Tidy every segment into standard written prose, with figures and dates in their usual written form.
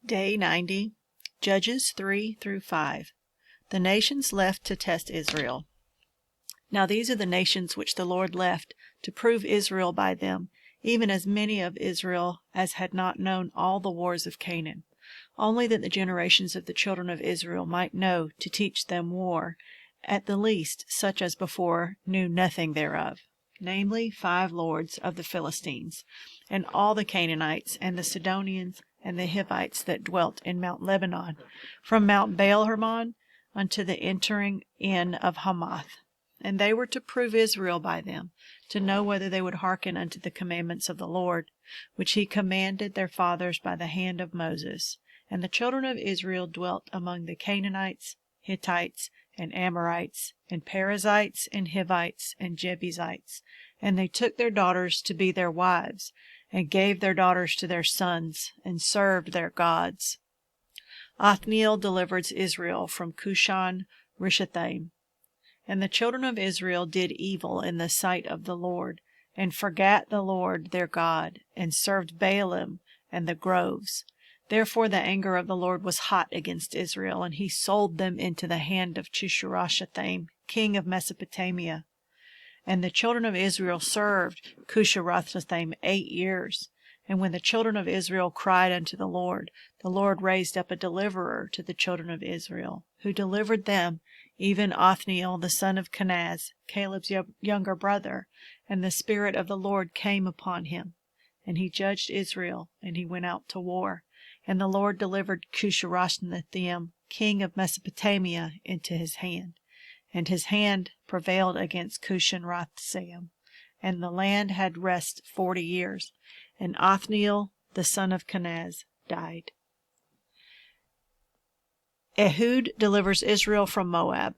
Day 90, Judges 3 through 5. The nations left to test Israel. Now these are the nations which the Lord left to prove Israel by them, even as many of Israel as had not known all the wars of Canaan, only that the generations of the children of Israel might know to teach them war, at the least such as before knew nothing thereof, namely 5 lords of the Philistines, and all the Canaanites, and the Sidonians, and the Hivites that dwelt in Mount Lebanon, from Mount Baal-Hermon unto the entering in of Hamath. And they were to prove Israel by them, to know whether they would hearken unto the commandments of the Lord, which he commanded their fathers by the hand of Moses. And the children of Israel dwelt among the Canaanites, Hittites, and Amorites, and Perizzites, and Hivites, and Jebusites. And they took their daughters to be their wives, and gave their daughters to their sons, and served their gods. Othniel delivered Israel from Cushan Rishathaim. And the children of Israel did evil in the sight of the Lord, and forgat the Lord their God, and served Baalim and the groves. Therefore the anger of the Lord was hot against Israel, and he sold them into the hand of Chusharashathaim, king of Mesopotamia. And the children of Israel served Chusharashathaim 8 years. And when the children of Israel cried unto the Lord raised up a deliverer to the children of Israel, who delivered them, even Othniel the son of Kenaz, Caleb's younger brother. And the Spirit of the Lord came upon him. And he judged Israel, and he went out to war. And the Lord delivered Chusharashathaim, king of Mesopotamia, into his hand. And his hand prevailed against Cushan-Rishathaim, and the land had rest 40 years. And Othniel the son of Kenaz died. Ehud delivers Israel from Moab.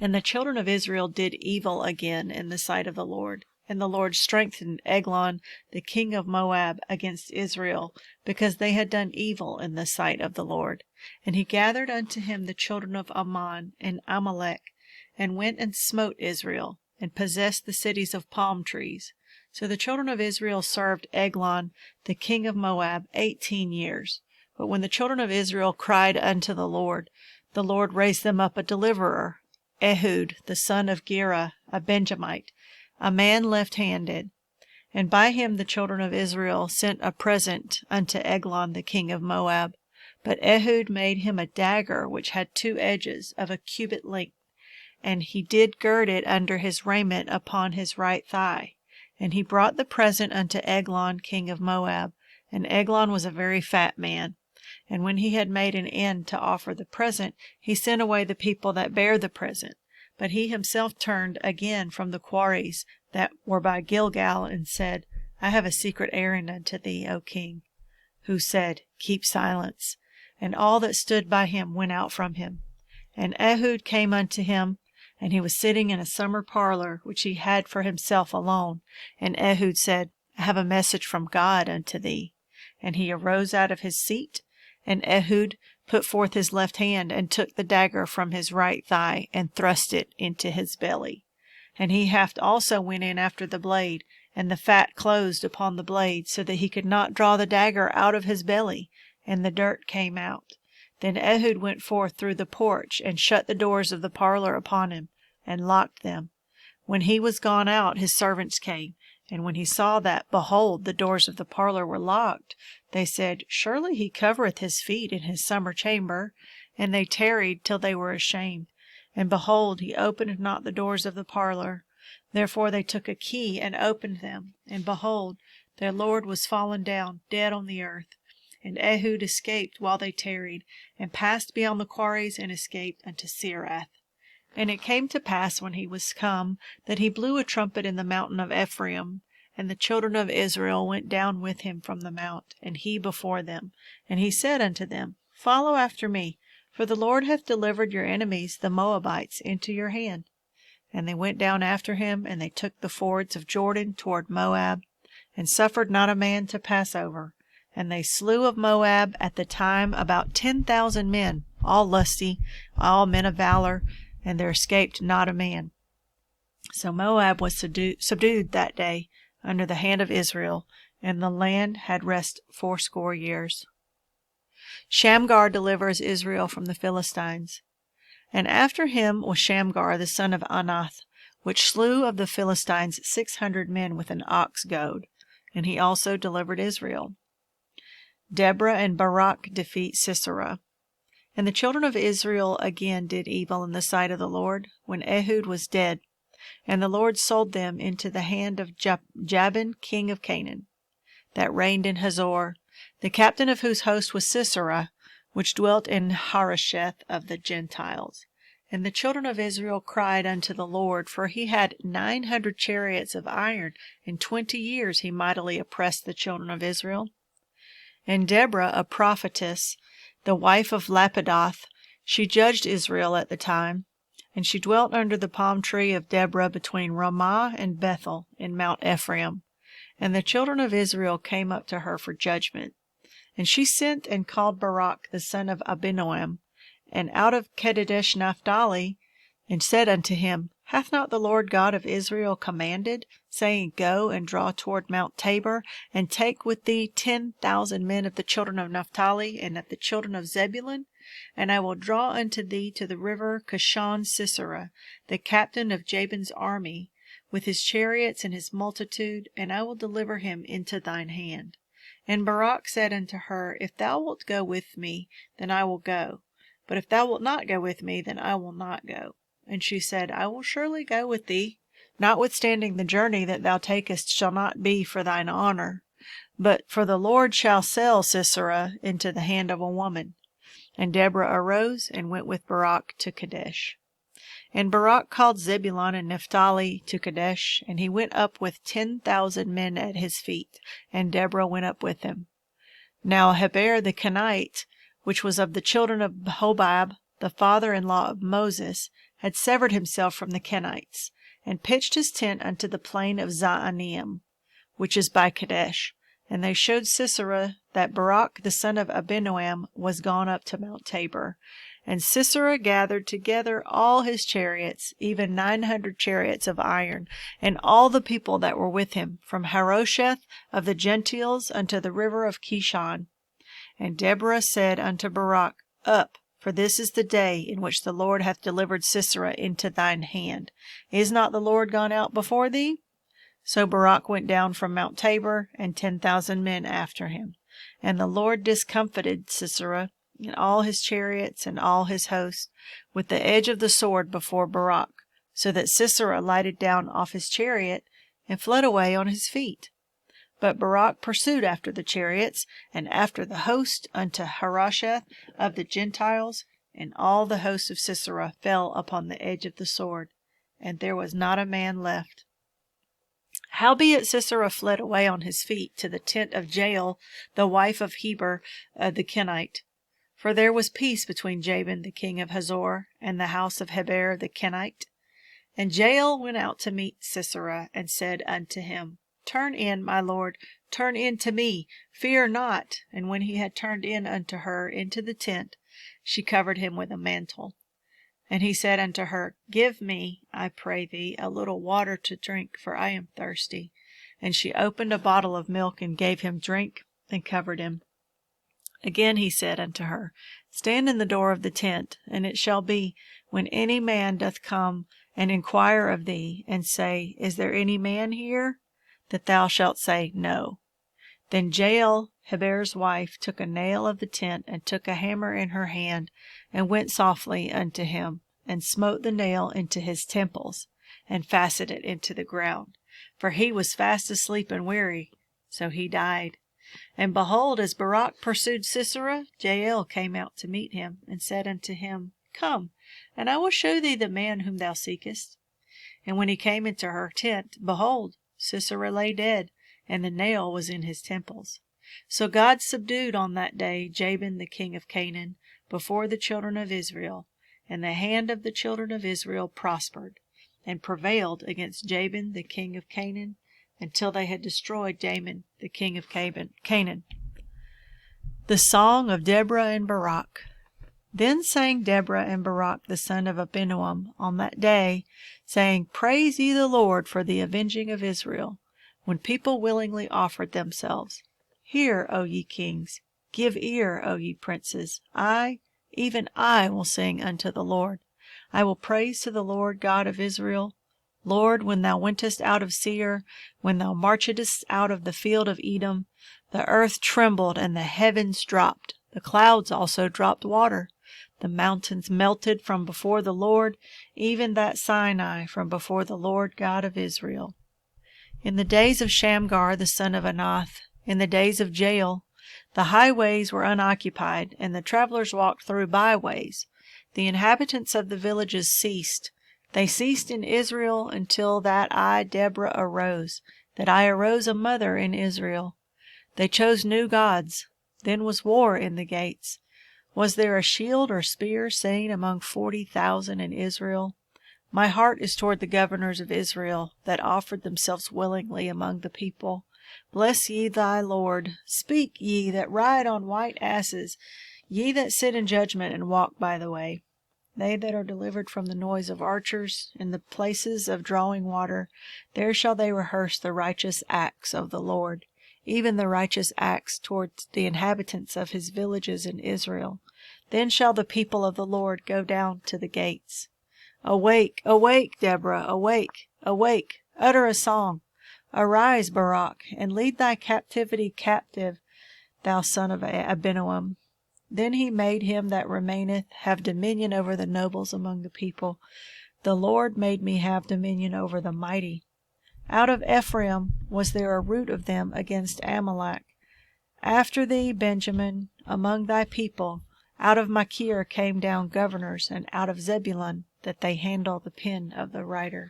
And the children of Israel did evil again in the sight of the Lord. And the Lord strengthened Eglon the king of Moab against Israel, because they had done evil in the sight of the Lord. And he gathered unto him the children of Ammon and Amalek, and went and smote Israel, and possessed the cities of palm trees. So the children of Israel served Eglon the king of Moab 18 years. But when the children of Israel cried unto the Lord raised them up a deliverer, Ehud the son of Gera, a Benjamite, a man left-handed. And by him the children of Israel sent a present unto Eglon the king of Moab. But Ehud made him a dagger which had 2 edges of a cubit length, and he did gird it under his raiment upon his right thigh. And he brought the present unto Eglon king of Moab. And Eglon was a very fat man. And when he had made an end to offer the present, he sent away the people that bare the present. But he himself turned again from the quarries that were by Gilgal, and said, I have a secret errand unto thee, O king. Who said, Keep silence. And all that stood by him went out from him. And Ehud came unto him, and he was sitting in a summer parlor, which he had for himself alone. And Ehud said, I have a message from God unto thee. And he arose out of his seat, and Ehud put forth his left hand, and took the dagger from his right thigh, and thrust it into his belly. And he haft also went in after the blade, and the fat closed upon the blade, so that he could not draw the dagger out of his belly, and the dirt came out. Then Ehud went forth through the porch, and shut the doors of the parlor upon him, and locked them. When he was gone out, his servants came, and when he saw that, behold, the doors of the parlor were locked, they said, Surely he covereth his feet in his summer chamber. And they tarried till they were ashamed. And behold, he opened not the doors of the parlor. Therefore they took a key and opened them. And behold, their lord was fallen down, dead on the earth. And Ehud escaped while they tarried, and passed beyond the quarries, and escaped unto Seirath. And it came to pass, when he was come, that he blew a trumpet in the mountain of Ephraim. And the children of Israel went down with him from the mount, and he before them. And he said unto them, Follow after me, for the Lord hath delivered your enemies, the Moabites, into your hand. And they went down after him, and they took the fords of Jordan toward Moab, and suffered not a man to pass over. And they slew of Moab at the time about 10,000 men, all lusty, all men of valor, and there escaped not a man. So Moab was subdued that day under the hand of Israel, and the land had rest 80 years. Shamgar delivers Israel from the Philistines. And after him was Shamgar the son of Anath, which slew of the Philistines 600 men with an ox goad, and he also delivered Israel. Deborah and Barak defeat Sisera. And the children of Israel again did evil in the sight of the Lord, when Ehud was dead, and the Lord sold them into the hand of Jabin king of Canaan, that reigned in Hazor, the captain of whose host was Sisera, which dwelt in Harosheth of the Gentiles. And the children of Israel cried unto the Lord, for he had 900 chariots of iron. In 20 years he mightily oppressed the children of Israel. And Deborah, a prophetess, the wife of Lapidoth, she judged Israel at the time, and she dwelt under the palm tree of Deborah between Ramah and Bethel in Mount Ephraim. And the children of Israel came up to her for judgment. And she sent and called Barak the son of Abinoam, and out of Kedesh Naphtali, and said unto him, Hath not the Lord God of Israel commanded, saying, Go and draw toward Mount Tabor, and take with thee 10,000 men of the children of Naphtali and of the children of Zebulun? And I will draw unto thee to the river Kishon Sisera, the captain of Jabin's army, with his chariots and his multitude, and I will deliver him into thine hand. And Barak said unto her, If thou wilt go with me, then I will go. But if thou wilt not go with me, then I will not go. And she said, I will surely go with thee, notwithstanding the journey that thou takest shall not be for thine honor, but for the Lord shall sell Sisera into the hand of a woman. And Deborah arose and went with Barak to Kadesh. And Barak called Zebulun and Naphtali to Kadesh, and he went up with 10,000 men at his feet, and Deborah went up with him. Now Heber the Kenite, which was of the children of Hobab, the father-in-law of Moses, had severed himself from the Kenites, and pitched his tent unto the plain of Zaanaim, which is by Kadesh. And they showed Sisera that Barak the son of Abinoam was gone up to Mount Tabor. And Sisera gathered together all his chariots, even 900 chariots of iron, and all the people that were with him, from Harosheth of the Gentiles unto the river of Kishon. And Deborah said unto Barak, Up, for this is the day in which the Lord hath delivered Sisera into thine hand. Is not the Lord gone out before thee? So Barak went down from Mount Tabor, and 10,000 men after him. And the Lord discomfited Sisera, and all his chariots and all his host, with the edge of the sword before Barak, so that Sisera lighted down off his chariot, and fled away on his feet. But Barak pursued after the chariots, and after the host unto Harosheth of the Gentiles, and all the host of Sisera fell upon the edge of the sword, and there was not a man left. Howbeit Sisera fled away on his feet to the tent of Jael, the wife of Heber the Kenite. For there was peace between Jabin the king of Hazor and the house of Heber the Kenite. And Jael went out to meet Sisera, and said unto him, Turn in, my lord, turn in to me, fear not. And when he had turned in unto her into the tent, she covered him with a mantle. And he said unto her, Give me, I pray thee, a little water to drink, for I am thirsty. And she opened a bottle of milk, and gave him drink, and covered him. Again he said unto her, Stand in the door of the tent, and it shall be, when any man doth come and inquire of thee, and say, Is there any man here? That thou shalt say, No. Then Jael, Heber's wife, took a nail of the tent, and took a hammer in her hand, and went softly unto him, and smote the nail into his temples, and fastened it into the ground. For he was fast asleep and weary, so he died. And behold, as Barak pursued Sisera, Jael came out to meet him, and said unto him, Come, and I will show thee the man whom thou seekest. And when he came into her tent, behold, Sisera lay dead, and the nail was in his temples. So God subdued on that day Jabin the king of Canaan before the children of Israel, and the hand of the children of Israel prospered, and prevailed against Jabin the king of Canaan, until they had destroyed Jabin the king of Canaan. The Song of Deborah and Barak. Then sang Deborah and Barak the son of Abinoam on that day, saying, Praise ye the Lord for the avenging of Israel, when people willingly offered themselves. Hear, O ye kings, Give ear, O ye princes. I, even I, will sing unto the Lord. I will praise to the Lord God of Israel. Lord, when thou wentest out of Seir, when thou marchedest out of the field of Edom, the earth trembled and the heavens dropped. The clouds also dropped water. The mountains melted from before the Lord, even that Sinai from before the Lord God of Israel. In the days of Shamgar the son of Anath, in the days of Jael, the highways were unoccupied, and the travelers walked through byways. The inhabitants of the villages ceased. They ceased in Israel until that I, Deborah, arose, that I arose a mother in Israel. They chose new gods. Then was war in the gates. Was there a shield or spear seen among 40,000 in Israel? My heart is toward the governors of Israel, that offered themselves willingly among the people. Bless ye thy Lord. Speak, ye that ride on white asses, ye that sit in judgment and walk by the way. They that are delivered from the noise of archers, in the places of drawing water, there shall they rehearse the righteous acts of the Lord, even the righteous acts towards the inhabitants of his villages in Israel. Then shall the people of the Lord go down to the gates. Awake, awake, Deborah, awake, awake, utter a song. Arise, Barak, and lead thy captivity captive, thou son of Abinoam. Then he made him that remaineth have dominion over the nobles among the people. The Lord made me have dominion over the mighty. Out of Ephraim was there a root of them against Amalek. After thee, Benjamin, among thy people, out of Machir came down governors, and out of Zebulun, that they handle the pen of the writer.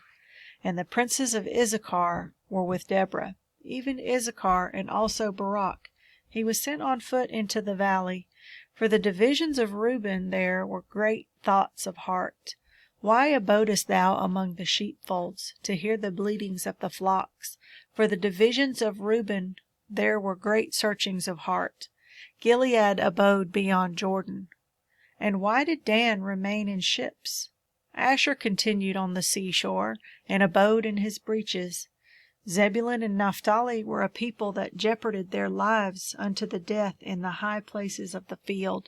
And the princes of Issachar were with Deborah, even Issachar, and also Barak. He was sent on foot into the valley. For the divisions of Reuben there were great thoughts of heart. Why abodest thou among the sheepfolds, to hear the bleatings of the flocks? For the divisions of Reuben there were great searchings of heart. Gilead abode beyond Jordan. And why did Dan remain in ships? Asher continued on the seashore, and abode in his breaches. Zebulun and Naphtali were a people that jeoparded their lives unto the death in the high places of the field.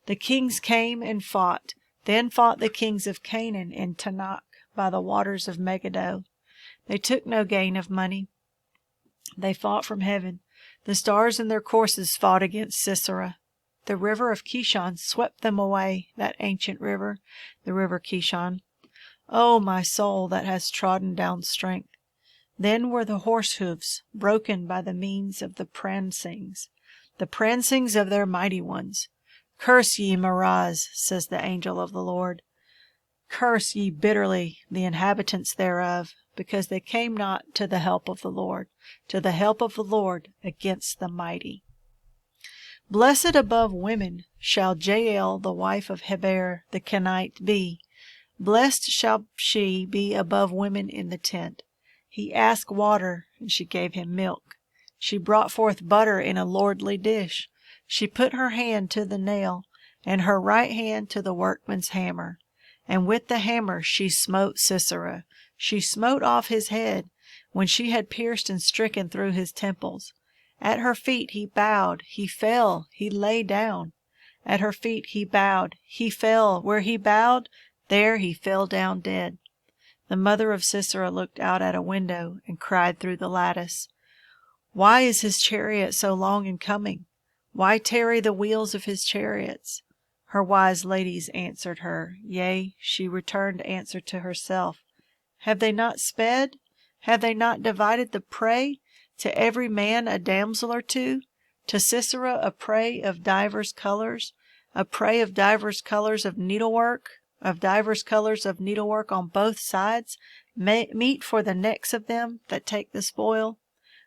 The kings came and fought. Then fought the kings of Canaan in Tanakh by the waters of Megiddo. They took no gain of money. They fought from heaven. The stars in their courses fought against Sisera. The river of Kishon swept them away, that ancient river, the river Kishon. O my soul that has trodden down strength! Then were the horse hoofs broken by the means of the pransings of their mighty ones. Curse ye, Meroz, says the angel of the Lord. Curse ye bitterly the inhabitants thereof, because they came not to the help of the Lord, against the mighty. Blessed above women shall Jael the wife of Heber the Kenite be. Blessed shall she be above women in the tent. He asked water, and she gave him milk. She brought forth butter in a lordly dish. She put her hand to the nail, and her right hand to the workman's hammer. And with the hammer she smote Sisera. She smote off his head, when she had pierced and stricken through his temples. At her feet he bowed, he fell, he lay down. At her feet he bowed, he fell. Where he bowed, there he fell down dead. The mother of Sisera looked out at a window and cried through the lattice, Why is his chariot so long in coming? Why tarry the wheels of his chariots? Her wise ladies answered her, yea, she returned answer to herself. Have they not sped? Have they not divided the prey? To every man a damsel or two? To Sisera a prey of divers colors? A prey of divers colors of needlework? Of divers colors of needlework on both sides, meet for the necks of them that take the spoil.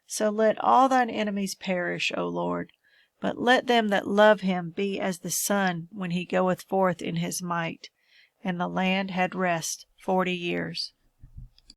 So let all thine enemies perish, O Lord, but let them that love him be as the sun when he goeth forth in his might. And the land had rest 40 years.